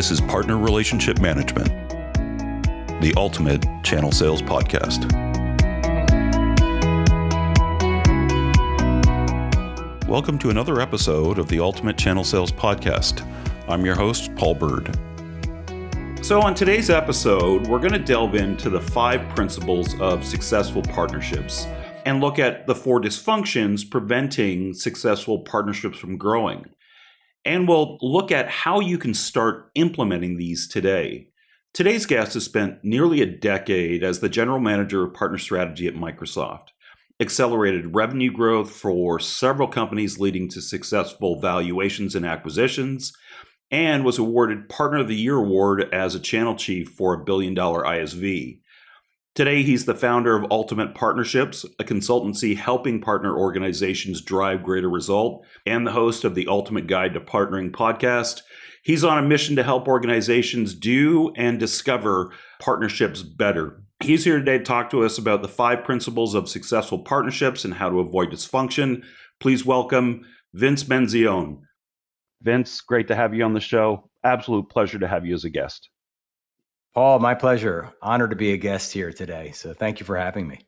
This is Partner Relationship Management, the ultimate channel sales podcast. Welcome to another episode of the Ultimate Channel Sales Podcast. I'm your host, Paul Bird. So on today's episode, we're going to delve into the 5 principles of successful partnerships and look at the 4 dysfunctions preventing successful partnerships from growing. And we'll look at how you can start implementing these today. Today's guest has spent nearly a decade as the general manager of partner strategy at Microsoft, accelerated revenue growth for several companies leading to successful valuations and acquisitions, and was awarded Partner of the Year award as a channel chief for a billion-dollar ISV. Today, he's the founder of Ultimate Partnerships, a consultancy helping partner organizations drive greater result, and the host of the Ultimate Guide to Partnering podcast. He's on a mission to help organizations do and discover partnerships better. He's here today to talk to us about the 5 principles of successful partnerships and how to avoid dysfunction. Please welcome Vince Menzione. Vince, great to have you on the show. Absolute pleasure to have you as a guest. Paul, my pleasure. Honored to be a guest here today. So thank you for having me.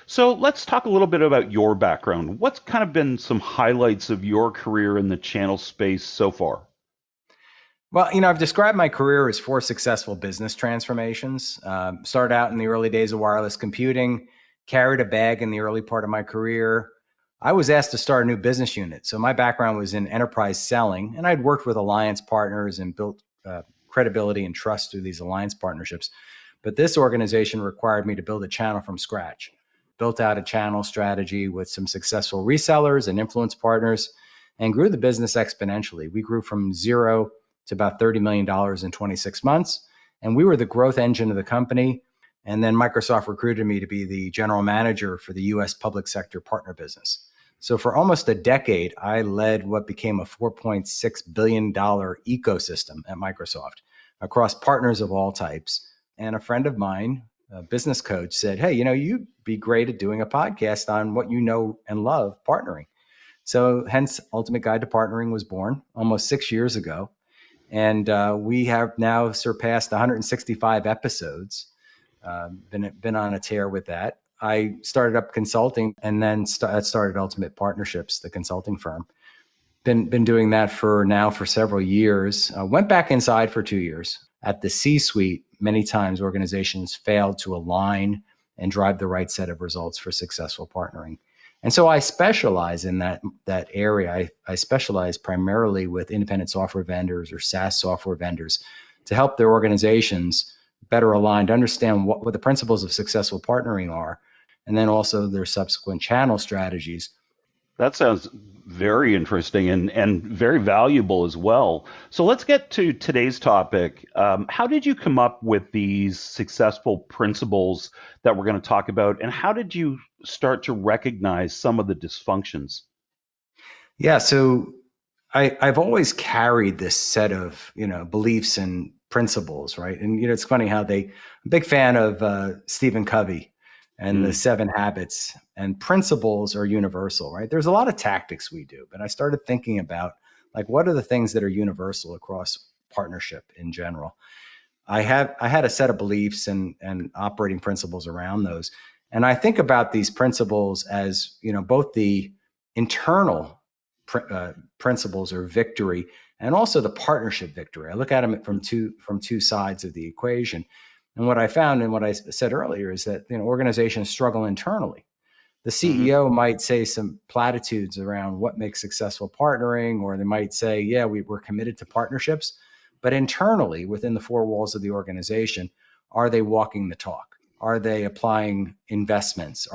So let's talk a little bit about your background. What's kind of been some highlights of your career in the channel space so far? Well, I've described my career as 4 successful business transformations. Started out in the early days of wireless computing, carried a bag in the early part of my career. I was asked to start a new business unit. So my background was in enterprise selling, and I'd worked with alliance partners and built credibility and trust through these alliance partnerships. But this organization required me to build a channel from scratch. Built out a channel strategy with some successful resellers and influence partners and grew the business exponentially. We grew from 0 to about $30 million in 26 months. And we were the growth engine of the company. And then Microsoft recruited me to be the general manager for the US public sector partner business. So for almost a decade, I led what became a $4.6 billion ecosystem at Microsoft across partners of all types. And a friend of mine, a business coach, said, hey, you'd be great at doing a podcast on what you know and love, partnering. So hence Ultimate Guide to Partnering was born almost 6 years ago. And we have now surpassed 165 episodes, been on a tear with that. I started up consulting and then started Ultimate Partnerships, the consulting firm. Been doing that for several years. Went back inside for 2 years. At the C-suite, many times organizations failed to align and drive the right set of results for successful partnering. And so I specialize in that area. I specialize primarily with independent software vendors or SaaS software vendors to help their organizations better aligned, understand what the principles of successful partnering are, and then also their subsequent channel strategies. That sounds very interesting and very valuable as well. So let's get to today's topic. How did you come up with these successful principles that we're going to talk about, and how did you start to recognize some of the dysfunctions? Yeah, so I've always carried this set of beliefs and principles, right? And it's funny how I'm a big fan of Stephen Covey and the 7 habits, and principles are universal, right? There's a lot of tactics we do, but I started thinking about what are the things that are universal across partnership in general. I had a set of beliefs and operating principles around those. And I think about these principles as, both the internal principles or victory and also the partnership victory. I look at them from two sides of the equation. And what I found and what I said earlier is that organizations struggle internally. The CEO might say some platitudes around what makes successful partnering, or they might say, yeah, we're committed to partnerships. But internally, within the 4 walls of the organization, are they walking the talk? Are they applying investments?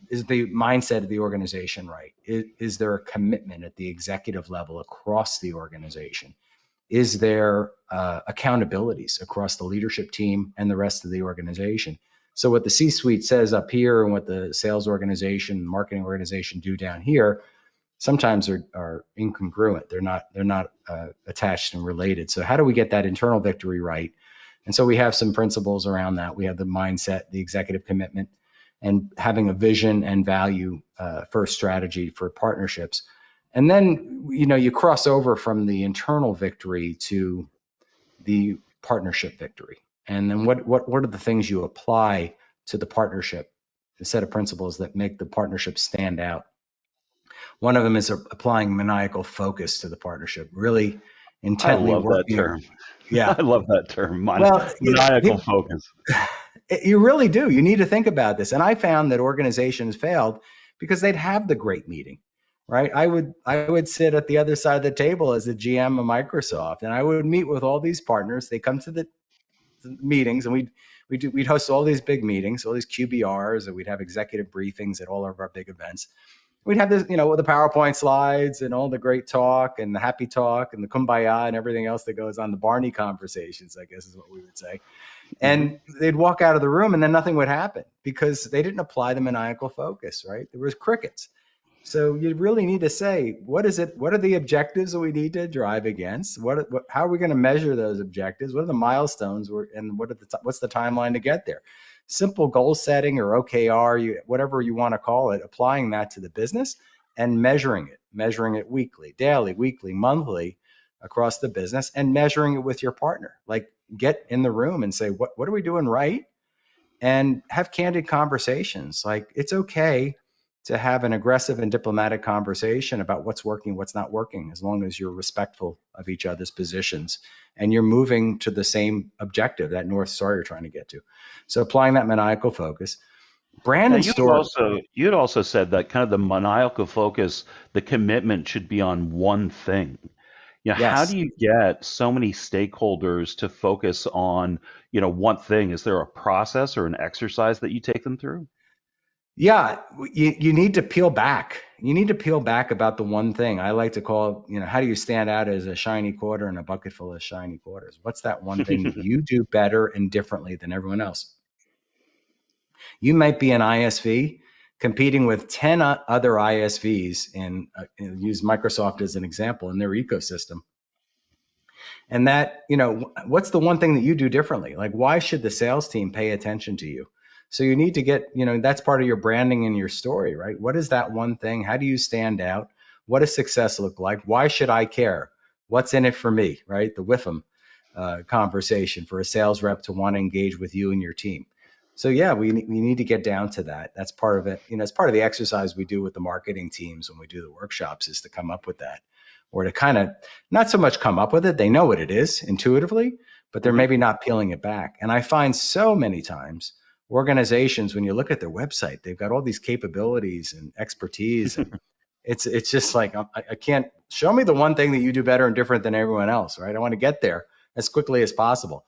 Is the mindset of the organization right? Is there a commitment at the executive level across the organization? Is there accountabilities across the leadership team and the rest of the organization? So what the C-suite says up here and what the sales organization, marketing organization do down here, sometimes are incongruent. They're not attached and related. So how do we get that internal victory right? And so we have some principles around that. We have the mindset, the executive commitment, and having a vision and value first strategy for partnerships. And then, you cross over from the internal victory to the partnership victory. And then what are the things you apply to the partnership, the set of principles that make the partnership stand out? One of them is applying maniacal focus to the partnership, really I intently love that working. term. Yeah. I love that term, Well, maniacal focus. you really do. You need to think about this. And I found that organizations failed because they'd have the great meeting, right? I would sit at the other side of the table as the GM of Microsoft, and I would meet with all these partners. They come to the meetings, and we'd host all these big meetings, all these QBRs, and we'd have executive briefings at all of our big events. We'd have this, with the PowerPoint slides and all the great talk and the happy talk and the kumbaya and everything else that goes on, the Barney conversations, I guess is what we would say. And they'd walk out of the room and then nothing would happen because they didn't apply the maniacal focus, right? There was crickets. So you really need to say, what is it? What are the objectives that we need to drive against? How are we going to measure those objectives? What are the milestones? And what's the timeline to get there? Simple goal setting or OKR, whatever you want to call it, applying that to the business and measuring it weekly, daily, weekly, monthly across the business, and measuring it with your partner. Like, get in the room and say, what are we doing right? And have candid conversations. Like, it's okay to have an aggressive and diplomatic conversation about what's working, what's not working, as long as you're respectful of each other's positions and you're moving to the same objective, that North Star you're trying to get to. So applying that maniacal focus. Brand Now, and story. you'd also said that kind of the maniacal focus, the commitment should be on one thing. How Yes. do you get so many stakeholders to focus on, one thing? Is there a process or an exercise that you take them through? Yeah, you need to peel back. You need to peel back about the one thing. I like to call, how do you stand out as a shiny quarter in a bucket full of shiny quarters? What's that one thing that you do better and differently than everyone else? You might be an ISV competing with 10 other ISVs and use Microsoft as an example in their ecosystem. And that, what's the one thing that you do differently? Like, why should the sales team pay attention to you? So you need to get, that's part of your branding and your story, right? What is that one thing? How do you stand out? What does success look like? Why should I care? What's in it for me, right? The WIFM conversation for a sales rep to want to engage with you and your team. So yeah, we need to get down to that. That's part of it. It's part of the exercise we do with the marketing teams when we do the workshops, is to come up with that, or to kind of not so much come up with it. They know what it is intuitively, but they're maybe not peeling it back. And I find so many times organizations, when you look at their website, they've got all these capabilities and expertise, and it's just like, I can't, show me the one thing that you do better and different than everyone else, right? I want to get there as quickly as possible.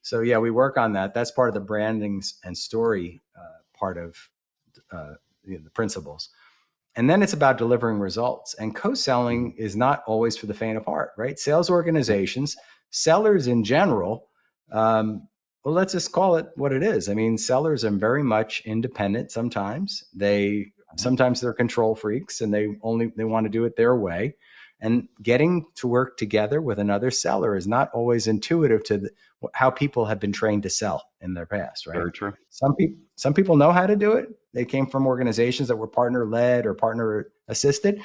So yeah, we work on that. That's part of the branding and story part of the principles. And then it's about delivering results. And co-selling is not always for the faint of heart, right? Sales organizations, sellers in general, well, let's just call it what it is. I mean, sellers are very much independent sometimes. Sometimes they're control freaks and they want to do it their way. And getting to work together with another seller is not always intuitive to how people have been trained to sell in their past, right? Very true. Some people know how to do it. They came from organizations that were partner led or partner assisted,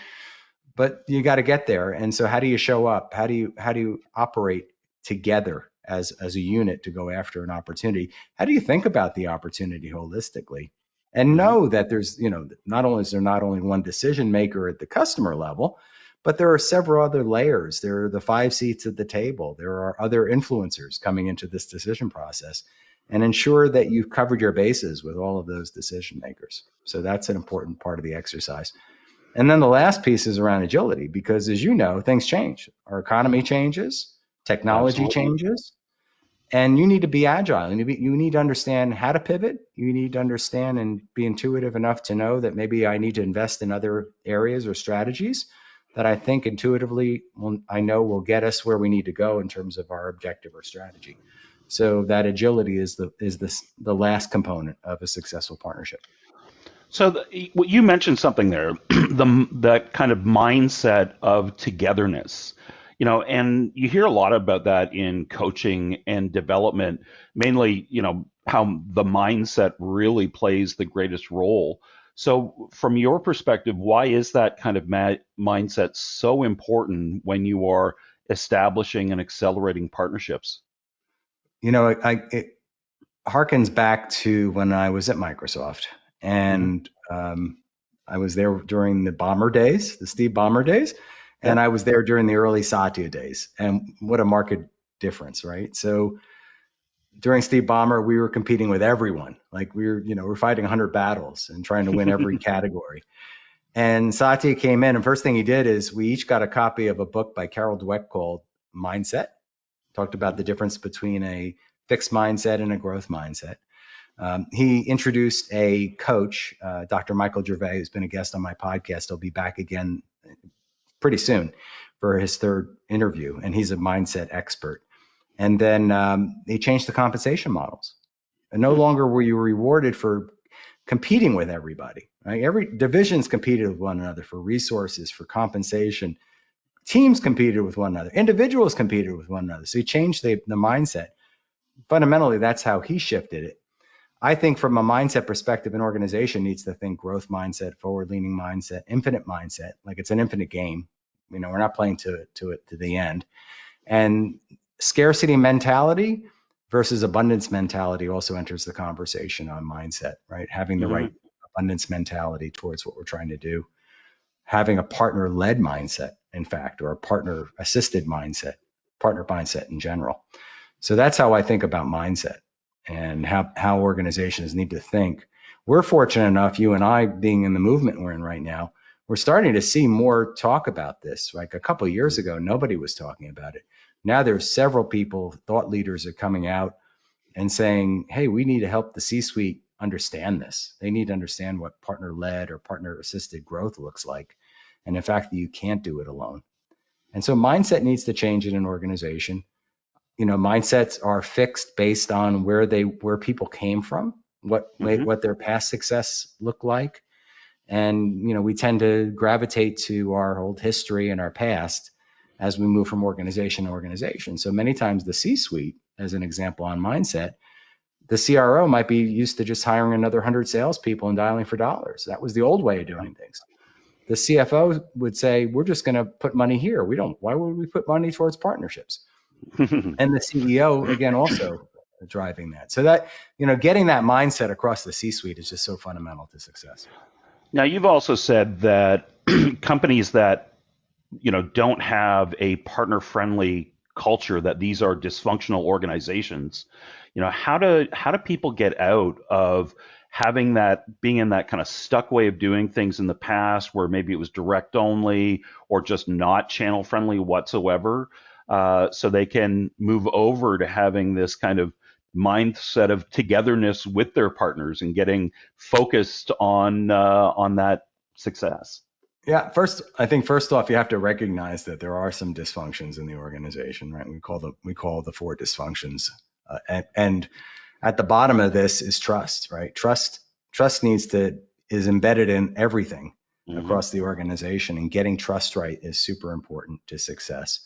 but you got to get there. And so how do you show up? How do you operate together as a unit to go after an opportunity? How do you think about the opportunity holistically? And know that there's, not only is there not only one decision maker at the customer level, but there are several other layers. There are the 5 seats at the table. There are other influencers coming into this decision process, and ensure that you've covered your bases with all of those decision makers. So that's an important part of the exercise. And then the last piece is around agility, because as you know, things change. Our economy changes, technology changes, and you need to be agile. You need to understand how to pivot. You need to understand and be intuitive enough to know that maybe I need to invest in other areas or strategies that I think intuitively I know will get us where we need to go in terms of our objective or strategy. So that agility is the last component of a successful partnership. So you mentioned something there, that kind of mindset of togetherness, and you hear a lot about that in coaching and development, mainly, how the mindset really plays the greatest role. So, from your perspective, why is that kind of mindset so important when you are establishing and accelerating partnerships? It harkens back to when I was at Microsoft, Hmm. and I was there during the Bomber days, the Steve Ballmer days, and Yep. I was there during the early Satya days. And what a marked difference, right? So during Steve Ballmer, we were competing with everyone. Like we're fighting 100 battles and trying to win every category. And Satya came in, and first thing he did is we each got a copy of a book by Carol Dweck called Mindset. Talked about the difference between a fixed mindset and a growth mindset. He introduced a coach, Dr. Michael Gervais, who's been a guest on my podcast. He'll be back again pretty soon for his third interview, and he's a mindset expert. And then he changed the compensation models. And no longer were you rewarded for competing with everybody. Right? Every divisions competed with one another for resources, for compensation. Teams competed with one another. Individuals competed with one another. So he changed the mindset. Fundamentally, that's how he shifted it. I think from a mindset perspective, an organization needs to think growth mindset, forward-leaning mindset, infinite mindset, like it's an infinite game. We're not playing to the end. And scarcity mentality versus abundance mentality also enters the conversation on mindset, right? Having the Hmm. right abundance mentality towards what we're trying to do, having a partner-led mindset, in fact, or a partner-assisted mindset, partner mindset in general. So that's how I think about mindset and how organizations need to think. We're fortunate enough, you and I being in the movement we're in right now, we're starting to see more talk about this. Like a couple of years ago, nobody was talking about it. Now there's several people, thought leaders are coming out and saying, hey, we need to help the C-suite understand this. They need to understand what partner-led or partner-assisted growth looks like. And in fact, you can't do it alone. And so mindset needs to change in an organization. Mindsets are fixed based on where people came from, Hmm. what their past success looked like. And we tend to gravitate to our old history and our past as we move from organization to organization. So many times the C-suite, as an example on mindset, the CRO might be used to just hiring another 100 salespeople and dialing for dollars. That was the old way of doing things. The CFO would say, we're just going to put money here. Why would we put money towards partnerships? And the CEO, again, also driving that. So that, getting that mindset across the C-suite is just so fundamental to success. Now, you've also said that companies that don't have a partner-friendly culture, that these are dysfunctional organizations. How do people get out of having that, being in that kind of stuck way of doing things in the past, where maybe it was direct only or just not channel friendly whatsoever, so they can move over to having this kind of mindset of togetherness with their partners and getting focused on that success. Yeah, I think first off, you have to recognize that there are some dysfunctions in the organization, right? We call the four dysfunctions, and at the bottom of this is trust, right? Trust is embedded in everything Hmm. across the organization, and getting trust right is super important to success.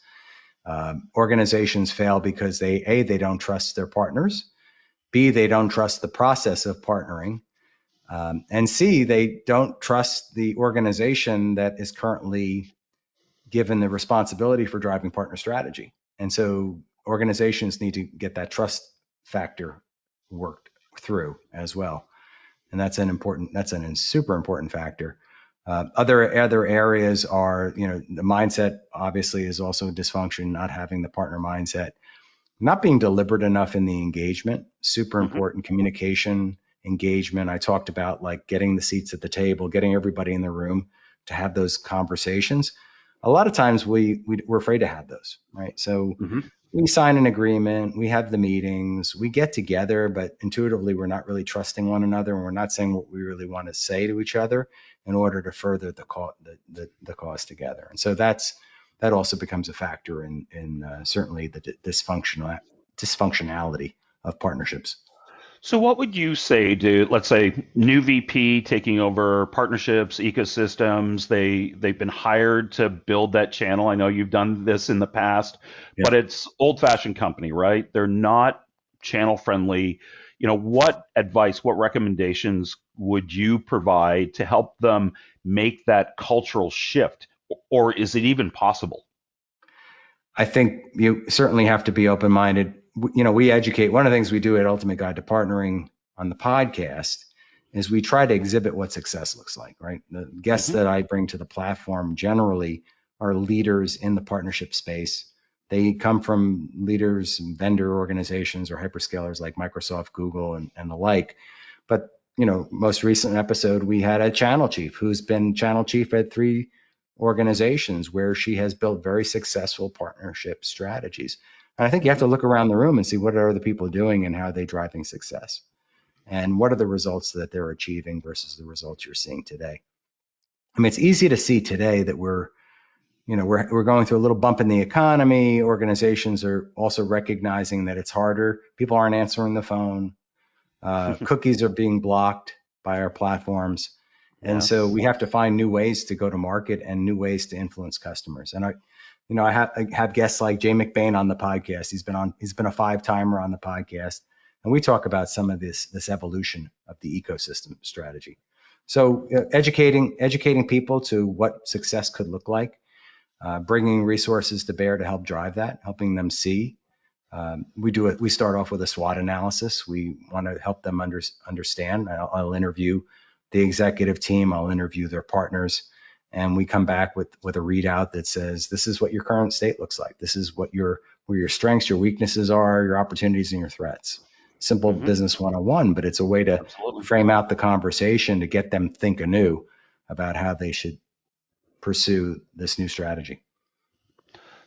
Organizations fail because they don't trust their partners, B, they don't trust the process of partnering, and C, they don't trust the organization that is currently given the responsibility for driving partner strategy. And so organizations need to get that trust factor worked through as well. And that's a super important factor. Other areas are, the mindset obviously is also a dysfunction, not having the partner mindset, not being deliberate enough in the engagement, super Hmm. important communication, engagement. I talked about like getting the seats at the table, getting everybody in the room to have those conversations. A lot of times we're afraid to have those, right? So Hmm. we sign an agreement, we have the meetings, we get together, but intuitively we're not really trusting one another, and we're not saying what we really want to say to each other in order to further the cause together. And so that also becomes a factor in certainly the dysfunctionality of partnerships. So, what would you say to, let's say, new VP taking over partnerships, ecosystems? They've been hired to build that channel. I know you've done this in the past, Yeah. but it's old-fashioned company, right? They're not channel friendly. what advice, what recommendations would you provide to help them make that cultural shift? Or is it even possible? I think you certainly have to be open-minded. We educate. One of the things we do at Ultimate Guide to Partnering on the podcast is we try to exhibit what success looks like, right? The guests Mm-hmm. that I bring to the platform generally are leaders in the partnership space. They come from leaders and vendor organizations or hyperscalers like Microsoft, Google, and the like. But, most recent episode, we had a channel chief who's been channel chief at 3 organizations where she has built very successful partnership strategies. And I think you have to look around the room and see what are other people doing and how are they driving success and what are the results that they're achieving versus the results you're seeing today. I mean, it's easy to see today that we're going through a little bump in the economy. Organizations are also recognizing that it's harder. People aren't answering the phone. Cookies are being blocked by our platforms. And so Yes. we have to find new ways to go to market and new ways to influence customers. And I have guests like Jay McBain on the podcast. He's been a 5-timer on the podcast. And we talk about some of this evolution of the ecosystem strategy. So educating people to what success could look like, bringing resources to bear to help drive that, helping them see. We start off with a SWOT analysis. We want to help them understand. I'll interview the executive team. I'll interview their partners, and we come back with a readout that says, this is what your current state looks like. This is where your strengths, your weaknesses are, your opportunities, and your threats. Simple Mm-hmm. business 101, but it's a way to Absolutely. frame out the conversation to get them think anew about how they should pursue this new strategy.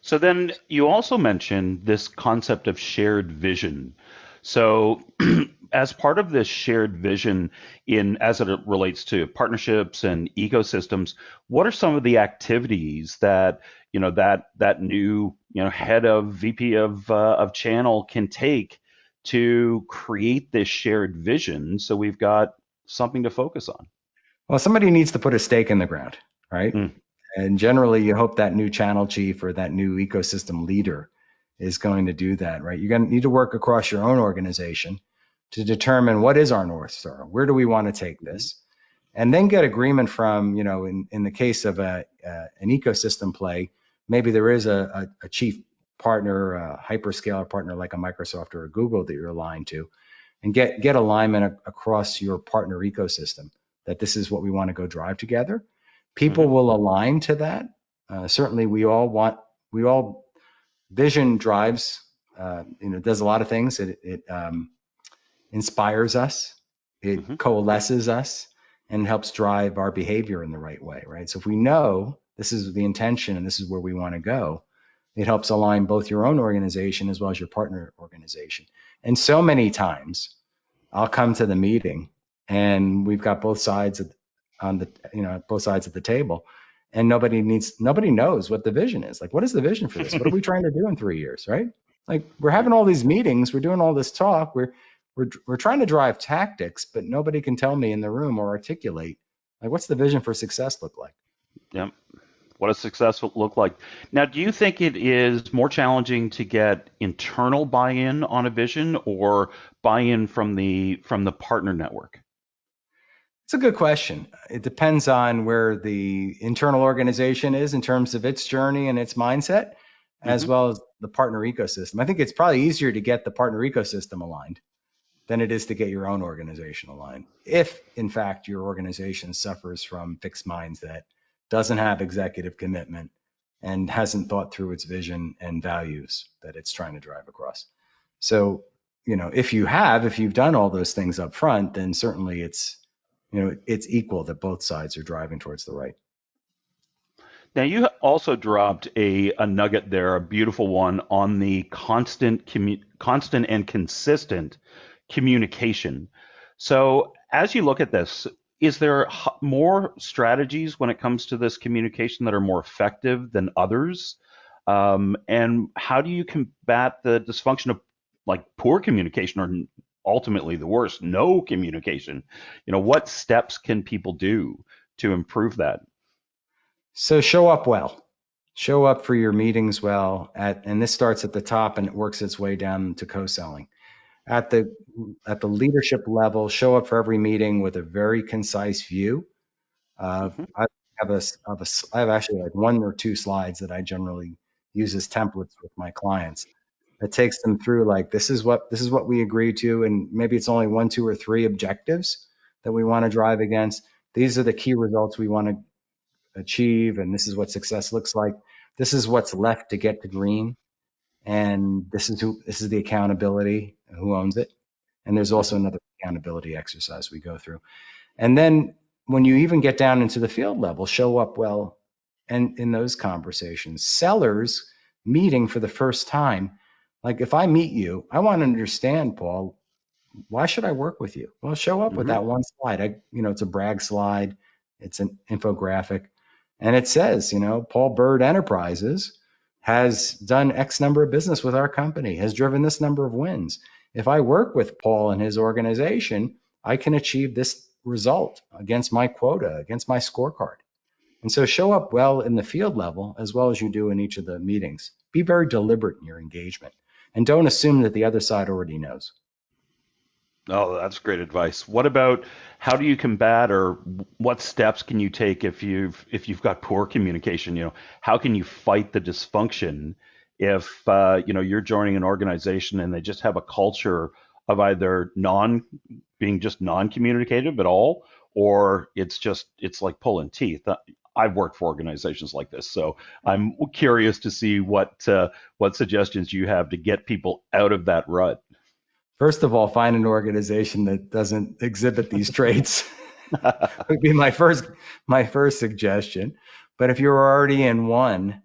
So then you also mentioned this concept of shared vision. So as part of this shared vision as it relates to partnerships and ecosystems, what are some of the activities that, that new, head of VP of channel can take to create this shared vision so we've got something to focus on? Well, somebody needs to put a stake in the ground, right? Mm, And generally, you hope that new channel chief or that new ecosystem leader is going to do that, right? You're going to need to work across your own organization to determine what is our North Star? Where do we want to take this? And then get agreement from, in the case of an ecosystem play, maybe there is a chief partner, a hyperscaler partner like a Microsoft or a Google that you're aligned to, and get alignment across your partner ecosystem that this is what we want to go drive together. People mhm, will align to that. Certainly, we all vision drives, does a lot of things. It inspires us, mhm. it coalesces us, and helps drive our behavior in the right way, right? So if we know this is the intention and this is where we want to go, it helps align both your own organization as well as your partner organization. And so many times I'll come to the meeting and we've got both sides both sides of the table, and nobody knows what the vision is. Like, what is the vision for this? What are we trying to do in 3 years, right? Like, we're having all these meetings, we're doing all this talk, we're trying to drive tactics, but nobody can tell me in the room or articulate, like, what's the vision for success look like? Yep. What does success look like? Now, do you think it is more challenging to get internal buy-in on a vision or buy-in from the partner network? It's a good question. It depends on where the internal organization is in terms of its journey and its mindset, as Hmm. well as the partner ecosystem. I think it's probably easier to get the partner ecosystem aligned than it is to get your own organization aligned. If, in fact, your organization suffers from fixed mindset, doesn't have executive commitment, and hasn't thought through its vision and values that it's trying to drive across. So, if you've done all those things up front, then certainly it's equal that both sides are driving towards the right. Now, you also dropped a nugget there, a beautiful one on the constant and consistent communication. So, as you look at this, is there more strategies when it comes to this communication that are more effective than others? And how do you combat the dysfunction of like poor communication or ultimately the worst, no communication? What steps can people do to improve that? So show up well. Show up for your meetings well, and this starts at the top and it works its way down to co-selling. at the leadership level, show up for every meeting with a very concise view. Hmm. I I have actually like one or two slides that I generally use as templates with my clients. That takes them through like this is what we agree to, and maybe it's only one, two, or three objectives that we want to drive against. These are the key results we want to achieve, and this is what success looks like. This is what's left to get to green, and this is the accountability, who owns it. And there's also Hmm. another accountability exercise we go through. And then when you even get down into the field level, show up well and in those conversations. Sellers meeting for the first time, like if I meet you, I want to understand, Paul, why should I work with you? Well, show up with Hmm. that one slide. It's a brag slide, it's an infographic, and it says, Paul Bird Enterprises has done X number of business with our company, has driven this number of wins. If I work with Paul and his organization, I can achieve this result against my quota, against my scorecard. And so show up well in the field level as well as you do in each of the meetings. Be very deliberate in your engagement and don't assume that the other side already knows. Oh, that's great advice. What about how do you combat, or what steps can you take if you've got poor communication? How can you fight the dysfunction if you're joining an organization and they just have a culture of either being just non-communicative at all, or it's like pulling teeth. I've worked for organizations like this, so I'm curious to see what suggestions you have to get people out of that rut. First of all, find an organization that doesn't exhibit these traits would be my first suggestion. But if you're already in one,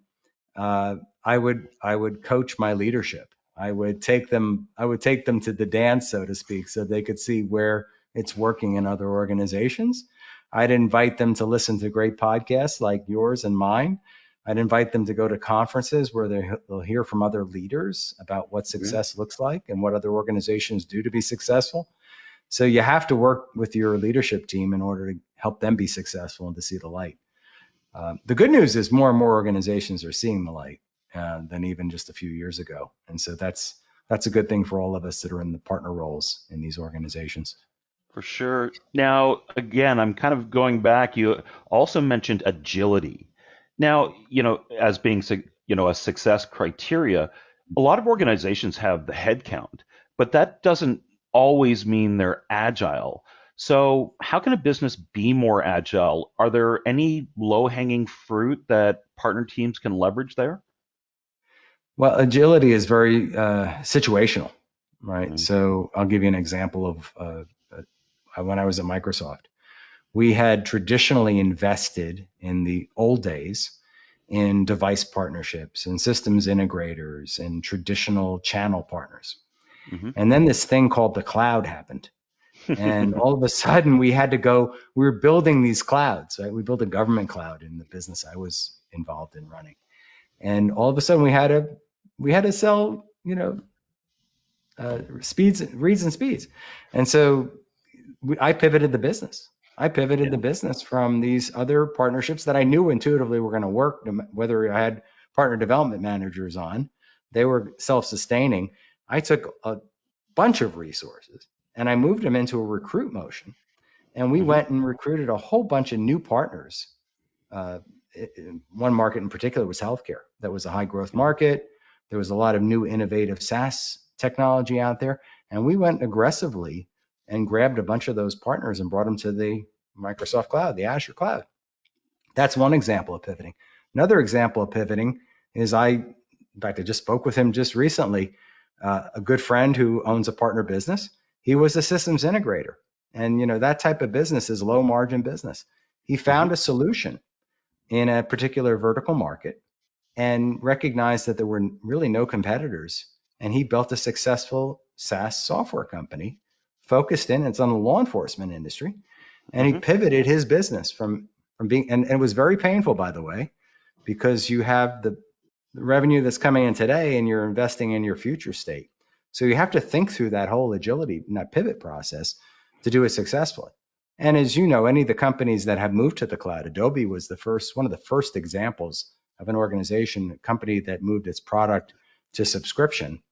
I would coach my leadership. I would take them to the dance, so to speak, so they could see where it's working in other organizations. I'd invite them to listen to great podcasts like yours and mine. I'd invite them to go to conferences where they'll hear from other leaders about what Yeah, success looks like and what other organizations do to be successful. So you have to work with your leadership team in order to help them be successful and to see the light. The good news is more and more organizations are seeing the light than even just a few years ago, and so that's a good thing for all of us that are in the partner roles in these organizations. for sure. Now, again, I'm kind of going back. You also mentioned agility. Now, as being a success criteria, a lot of organizations have the head count, but that doesn't always mean they're agile. So, how can a business be more agile? Are there any low-hanging fruit that partner teams can leverage there? Well, agility is very situational, right? Mm-hmm. So I'll give you an example of when I was at Microsoft. We had traditionally invested in the old days in device partnerships and systems integrators and traditional channel partners. Mm-hmm. And then this thing called the cloud happened. And all of a sudden we were building these clouds, right? We built a government cloud in the business I was involved in running. And all of a sudden we had to sell, reads and speeds. And so I pivoted the business. I pivoted Yeah. the business from these other partnerships that I knew intuitively were going to work, whether I had partner development managers on, they were self-sustaining. I took a bunch of resources and I moved them into a recruit motion. And we Mm-hmm. went and recruited a whole bunch of new partners. Uh, One market in particular was healthcare. That was a high growth Mm-hmm. market. There was a lot of new innovative SaaS technology out there. And we went aggressively and grabbed a bunch of those partners and brought them to the Microsoft cloud, the Azure cloud. That's one example of pivoting. Another example of pivoting is in fact, I just spoke with him just recently, a good friend who owns a partner business. He was a systems integrator. And that type of business is low margin business. He Mm-hmm. found a solution in a particular vertical market and recognized that there were really no competitors. And he built a successful SaaS software company focused in, it's on the law enforcement industry. And he Mm-hmm. pivoted his business from being, and it was very painful, by the way, because you have the revenue that's coming in today and you're investing in your future state. So you have to think through that whole agility and that pivot process to do it successfully. And as you know, any of the companies that have moved to the cloud, Adobe was one of the first examples of an organization, a company that moved its product to subscription.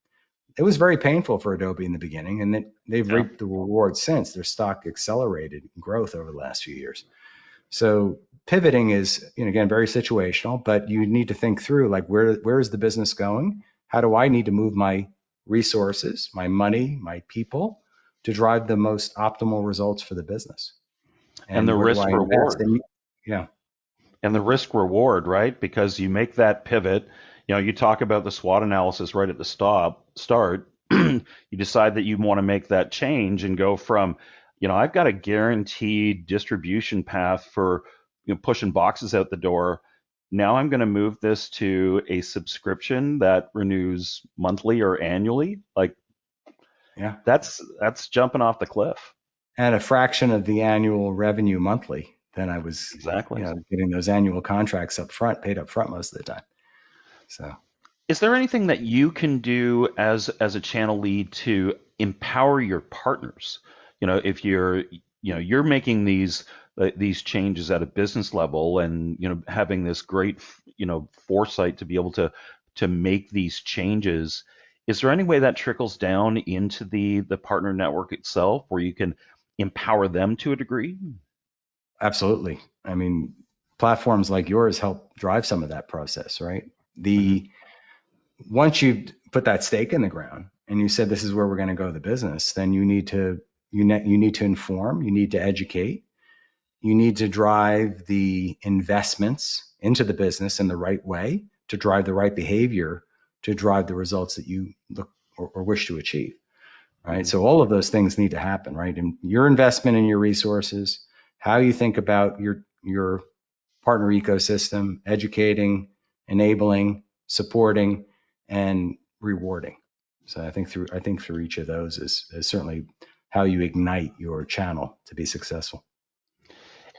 it was very painful for Adobe in the beginning, and they've Yeah. reaped the rewards since. Their stock accelerated in growth over the last few years. So pivoting is, again, very situational, but you need to think through, like, where is the business going? How do I need to move my resources, my money, my people to drive the most optimal results for the business? And And the where do risk I invest? reward. Yeah, And the risk reward, right? Because you make that pivot. You talk about the SWOT analysis right at the start. You decide that you want to make that change and go from, I've got a guaranteed distribution path for pushing boxes out the door. Now I'm going to move this to a subscription that renews monthly or annually. Like, yeah. that's jumping off the cliff. At a fraction of the annual revenue monthly, then I was, Exactly. getting those annual contracts up front, paid up front most of the time. So. Is there anything that you can do as a channel lead to empower your partners? If you're making these changes at a business level, and having this great foresight to be able to make these changes, is there any way that trickles down into the partner network itself, where you can empower them to a degree? Absolutely. I mean, platforms like yours help drive some of that process, right? Hmm. Once you've put that stake in the ground and you said this is where we're going to go the business, then you need to inform, you need to educate, you need to drive the investments into the business in the right way to drive the right behavior to drive the results that you look or wish to achieve. Right. Hmm. So all of those things need to happen, right? And your investment in your resources, how you think about your partner ecosystem, educating, enabling, supporting, and rewarding. So I think through each of those is certainly how you ignite your channel to be successful.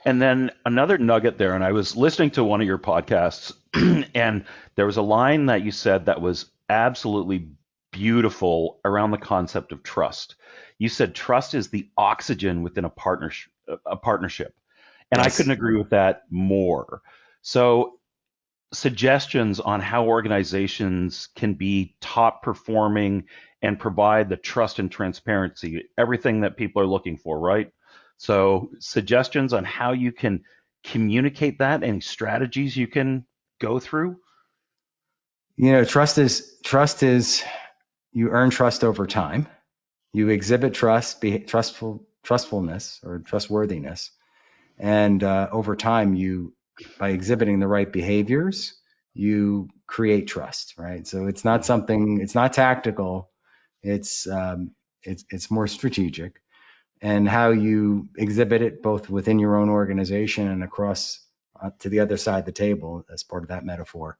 And then another nugget there, and I was listening to one of your podcasts, and there was a line that you said that was absolutely beautiful around the concept of trust. You said trust is the oxygen within a partnership. And I couldn't Yes. agree with that more. So, suggestions on how organizations can be top performing and provide the trust and transparency, everything that people are looking for, right? So, suggestions on how you can communicate that, any strategies you can go through. Trust is you earn trust over time. You exhibit trustfulness or trustworthiness, and over time, by exhibiting the right behaviors, you create trust, right? So it's not something, it's not tactical. It's it's more strategic, and how you exhibit it both within your own organization and across to the other side of the table as part of that metaphor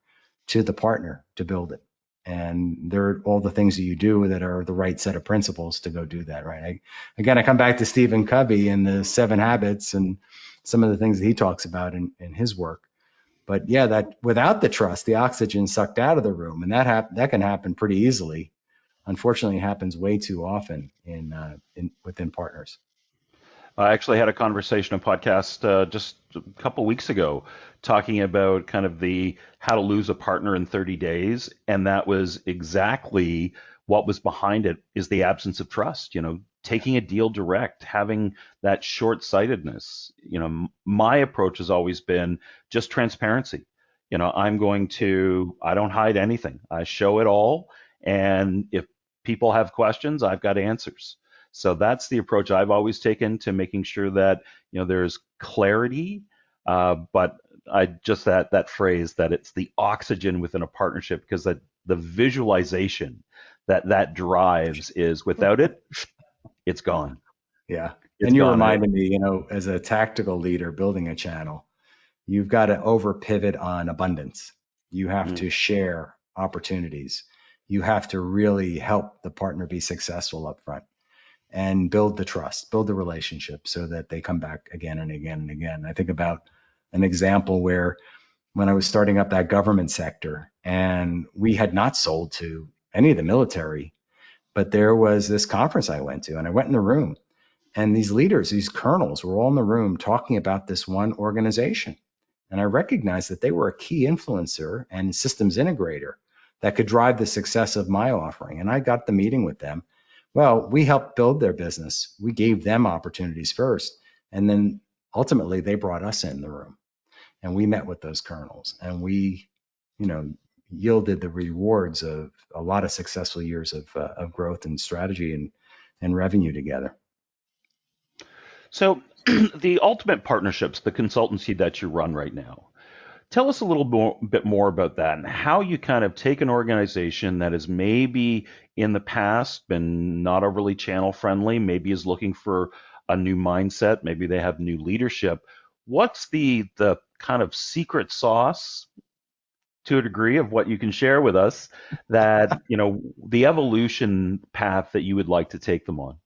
to the partner to build it. And there are all the things that you do that are the right set of principles to go do that, right? I come back to Stephen Covey and the 7 habits and some of the things that he talks about in his work. But yeah, that without the trust, the oxygen sucked out of the room, and that can happen pretty easily. Unfortunately, it happens way too often in within partners. I actually had a conversation, a podcast just a couple weeks ago, talking about kind of the how to lose a partner in 30 days, and that was exactly what was behind it is the absence of trust. Taking a deal direct, having that short-sightedness. My approach has always been just transparency. I don't hide anything. I show it all, and if people have questions, I've got answers. So that's the approach I've always taken to making sure that there's clarity. But I just that phrase that it's the oxygen within a partnership, because that the visualization that drives is without it, it's gone. Yeah. It's And you gone. reminded me, as a tactical leader building a channel, you've got to over pivot on abundance. You have Mm. to share opportunities. You have to really help the partner be successful up front and build the trust, build the relationship so that they come back again and again and again. I think about an example where when I was starting up that government sector and we had not sold to any of the military, but there was this conference I went to and I went in the room and these leaders, these colonels were all in the room talking about this one organization. And I recognized that they were a key influencer and systems integrator that could drive the success of my offering. And I got the meeting with them. Well, we helped build their business. We gave them opportunities first. And then ultimately they brought us in the room and we met with those colonels and we, yielded the rewards of a lot of successful years of growth and strategy and revenue together. So the Ultimate Partnerships, the consultancy that you run right now, tell us a bit more about that and how you kind of take an organization that has maybe in the past been not overly channel friendly, maybe is looking for a new mindset, maybe they have new leadership. What's the kind of secret sauce, to a degree, of what you can share with us that, the evolution path that you would like to take them on?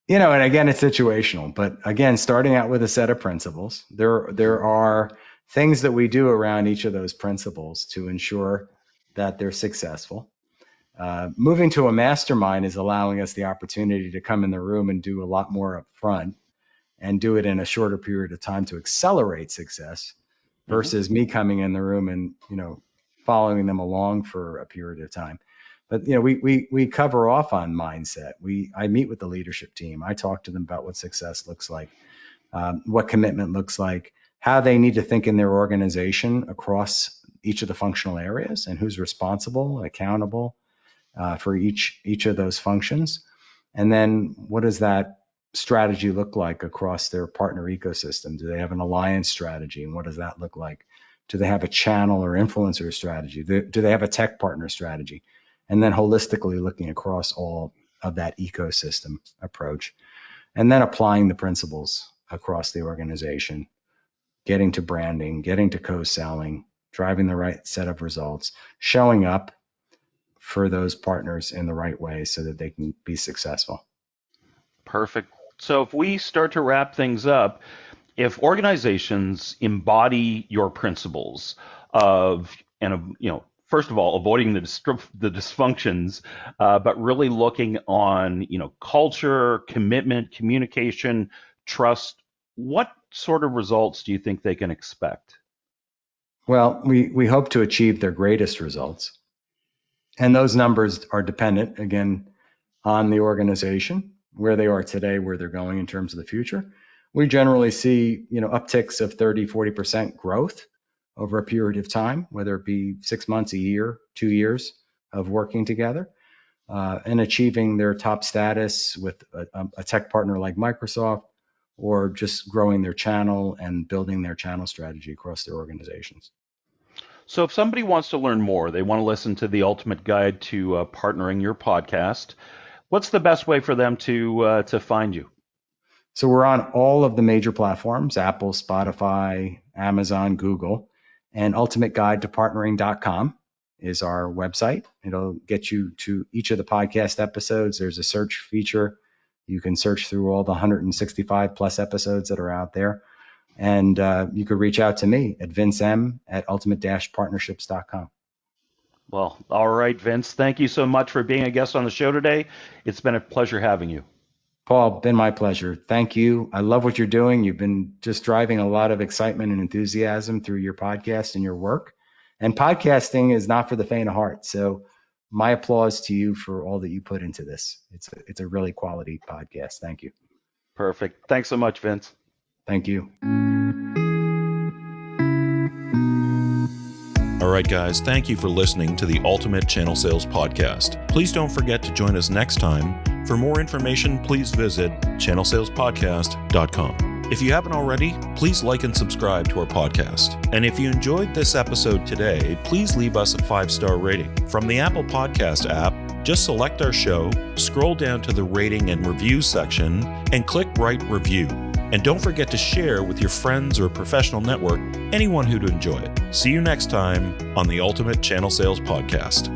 And again, it's situational, but again, starting out with a set of principles, there are things that we do around each of those principles to ensure that they're successful. Moving to a mastermind is allowing us the opportunity to come in the room and do a lot more up front and do it in a shorter period of time to accelerate success versus me coming in the room and, following them along for a period of time. But, we cover off on mindset. I meet with the leadership team. I talk to them about what success looks like, what commitment looks like, how they need to think in their organization across each of the functional areas and who's responsible, accountable for each of those functions. And then what does that strategy look like across their partner ecosystem? Do they have an alliance strategy? And what does that look like? Do they have a channel or influencer strategy? Do they have a tech partner strategy? And then holistically looking across all of that ecosystem approach. And then applying the principles across the organization, getting to branding, getting to co-selling, driving the right set of results, showing up for those partners in the right way so that they can be successful. Perfect. So if we start to wrap things up, if organizations embody your principles first of all, avoiding the dysfunctions, but really looking on, culture, commitment, communication, trust, what sort of results do you think they can expect? Well, we hope to achieve their greatest results. And those numbers are dependent, again, on the organization, where they are today, where they're going in terms of the future. We generally see, upticks of 30, 40% growth over a period of time, whether it be 6 months, a year, 2 years of working together, and achieving their top status with a tech partner like Microsoft, or just growing their channel and building their channel strategy across their organizations. So if somebody wants to learn more, they want to listen to the Ultimate Guide to Partnering, your podcast, what's the best way for them to find you? So we're on all of the major platforms, Apple, Spotify, Amazon, Google, and ultimateguidetopartnering.com is our website. It'll get you to each of the podcast episodes. There's a search feature. You can search through all the 165 plus episodes that are out there. And you could reach out to me at vincem@ultimate-partnerships.com. Well, all right, Vince, thank you so much for being a guest on the show today. It's been a pleasure having you. Paul, been my pleasure. Thank you. I love what you're doing. You've been just driving a lot of excitement and enthusiasm through your podcast and your work. And podcasting is not for the faint of heart. So my applause to you for all that you put into this. It's a really quality podcast. Thank you. Perfect. Thanks so much, Vince. Thank you. All right, guys, thank you for listening to the Ultimate Channel Sales Podcast. Please don't forget to join us next time. For more information, please visit channelsalespodcast.com. If you haven't already, please like and subscribe to our podcast. And if you enjoyed this episode today, please leave us a 5-star rating. From the Apple Podcast app, just select our show, scroll down to the rating and review section, and click Write Review. And don't forget to share with your friends or professional network, anyone who'd enjoy it. See you next time on the Ultimate Channel Sales Podcast.